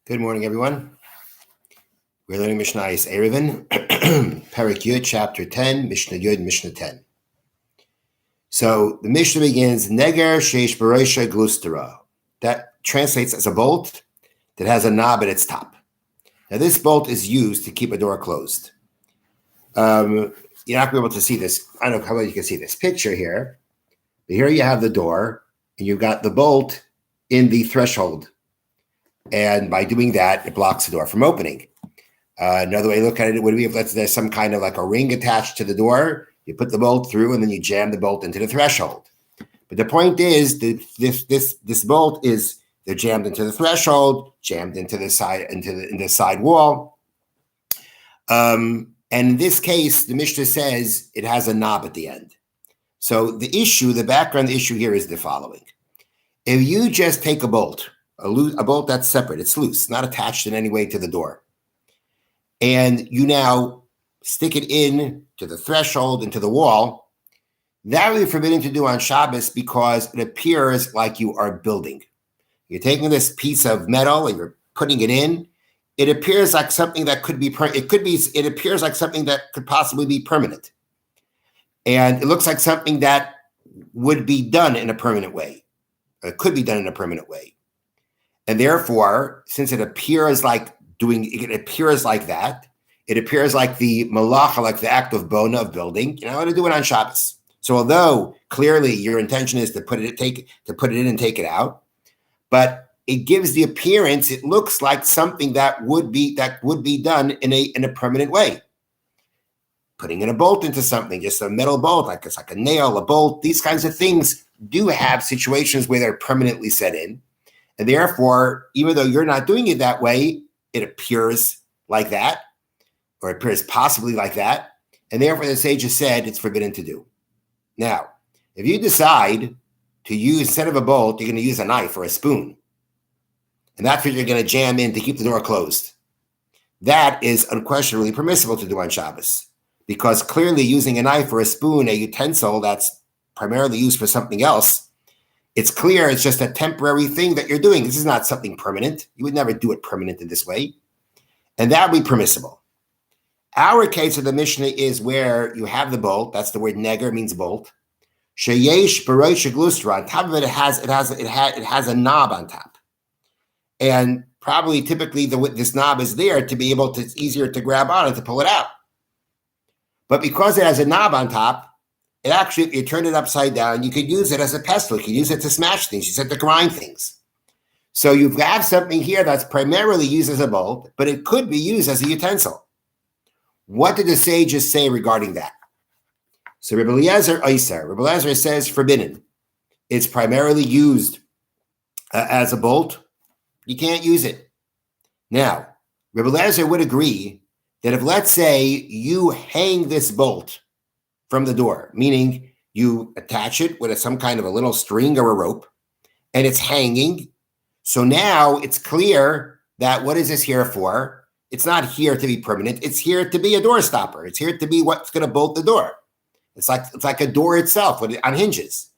Good morning, everyone. We're learning Mishna Erevin, Perek Yud, chapter 10, Mishnah Yud, Mishnah 10. So the Mishnah begins, Neger Sheish Baroisha Glustera. That translates as a bolt that has a knob at its top. Now, this bolt is used to keep a door closed. You're not going to be able to see this. I don't know how well you can see this picture here. But here you have the door, and you've got the bolt in the threshold. And by doing that, it blocks the door from opening. Another way to look at it would be if there's some kind of like a ring attached to the door, you put the bolt through and then you jam the bolt into the threshold. But the point is that this bolt is they're jammed into the threshold, jammed into the side into the side wall. And in this case, the Mishnah says it has a knob at the end. So the background issue here is the following: if you just take a bolt. A bolt that's separate, it's loose, not attached in any way to the door. And you now stick it in to the threshold, into the wall. That would be forbidden to do on Shabbos because it appears like you are building. You're taking this piece of metal and you're putting it in. It appears like something that could be, it appears like something that could possibly be permanent. And it looks like something that would be done in a permanent way. Or it could be done in a permanent way. And therefore, since it appears like that, it appears like the malacha, like the act of bona, of building, you're not going to do it on Shabbos. So although clearly your intention is to put it in and take it out, but it gives the appearance, it looks like something that would be done in a permanent way. Putting in a bolt into something, just a metal bolt, like it's like a nail, a bolt, these kinds of things do have situations where they're permanently set in. And therefore, even though you're not doing it that way, it appears like that, or it appears possibly like that. And therefore, the sage has said it's forbidden to do. Now, if you decide to use, instead of a bolt, you're going to use a knife or a spoon, and that's what you're going to jam in to keep the door closed, that is unquestionably permissible to do on Shabbos, because clearly using a knife or a spoon, a utensil that's primarily used for something else, it's clear it's just a temporary thing that you're doing. This is not something permanent. You would never do it permanent in this way. And that would be permissible. Our case of the Mishnah is where you have the bolt. That's the word neger, means bolt. Sheyesh barosh glustra. On top of it, it has a knob on top. And probably typically this knob is there to be able to, it's easier to grab on and to pull it out. But because it has a knob on top, it actually, if you turn it upside down, you could use it as a pestle. You could use it to smash things. You use it to grind things. So you have something here that's primarily used as a bolt, but it could be used as a utensil. What did the sages say regarding that? So Rebbe Eliezer Oyser. Rebbe Eliezer says forbidden. It's primarily used as a bolt. You can't use it. Now, Rebbe Eliezer would agree that if, let's say, you hang this bolt from the door, meaning you attach it with some kind of a little string or a rope, and it's hanging. So now it's clear that what is this here for? It's not here to be permanent. It's here to be a door stopper. It's here to be what's going to bolt the door. It's like a door itself on hinges.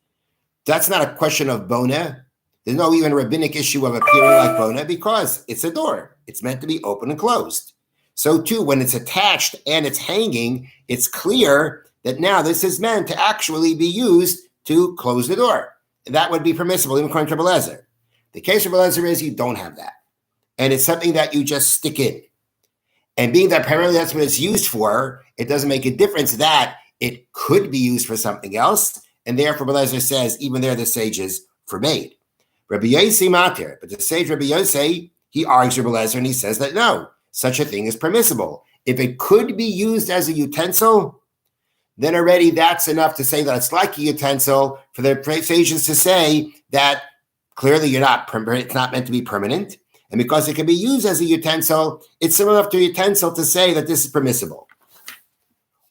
That's not a question of bona. There's no even rabbinic issue of appearing like bona because it's a door. It's meant to be open and closed. So too, when it's attached and it's hanging, it's clear that now this is meant to actually be used to close the door. That would be permissible, even according to Rebbe Eliezer. The case of Rebbe Eliezer is you don't have that. And it's something that you just stick in. And being that primarily that's what it's used for, it doesn't make a difference that it could be used for something else. And therefore, Rebbe Eliezer says, even there the sages forbade. Rabbi Yossi Matir, but the sage Rabbi Yossi, he argues Rebbe Eliezer and he says that no, such a thing is permissible. If it could be used as a utensil, then already that's enough to say that it's like a utensil for the sages to say that clearly it's not meant to be permanent. And because it can be used as a utensil, it's similar enough to a utensil to say that this is permissible.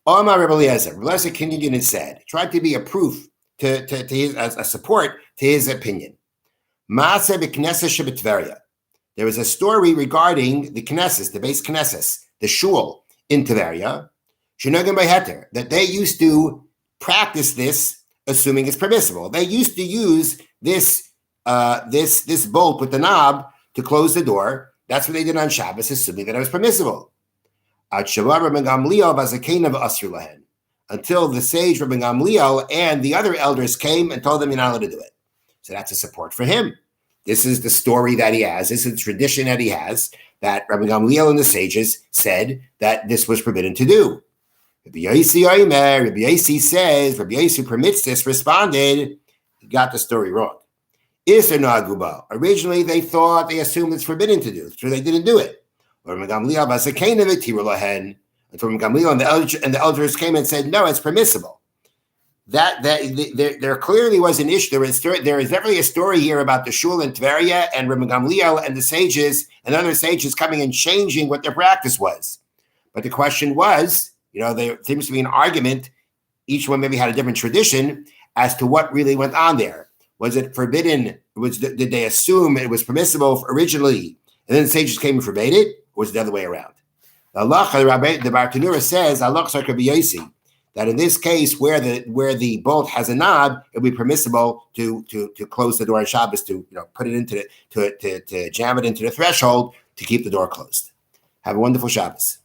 Omar Rebbe Eliezer continued and said, tried to be a proof to his, as a support to his opinion. Maaseh b'Knesset shebeTveria. There was a story regarding the Knesset, the base Knesset, the shul in Tveria, that they used to practice this, assuming it's permissible. They used to use this bolt with the knob to close the door, That's what they did on Shabbos, assuming that it was permissible. Until the sage Rabbi Gamliel and the other elders came and told them you're not allowed to do it. So that's a support for him. This is the story that he has. This is the tradition that he has, that Rabbi Gamliel and the sages said that this was forbidden to do. Rabbi Yossi says, Rabbi Yossi, who permits this, responded, he got the story wrong. Originally, they assumed it's forbidden to do, so they didn't do it. Rabbi Gamliel and the elders came and said, no, it's permissible. There clearly was an issue. There is definitely a story here about the shul in Tveria and Rabbi Gamliel and the sages and other sages coming and changing what their practice was. But the question was, there seems to be an argument. Each one maybe had a different tradition as to what really went on there. Was it forbidden? Did they assume it was permissible originally, and then the sages came and forbade it, or was it the other way around? The Bartanura says, that in this case, where the bolt has a knob, it would be permissible to close the door on Shabbos, to put it into to jam it into the threshold to keep the door closed. Have a wonderful Shabbos.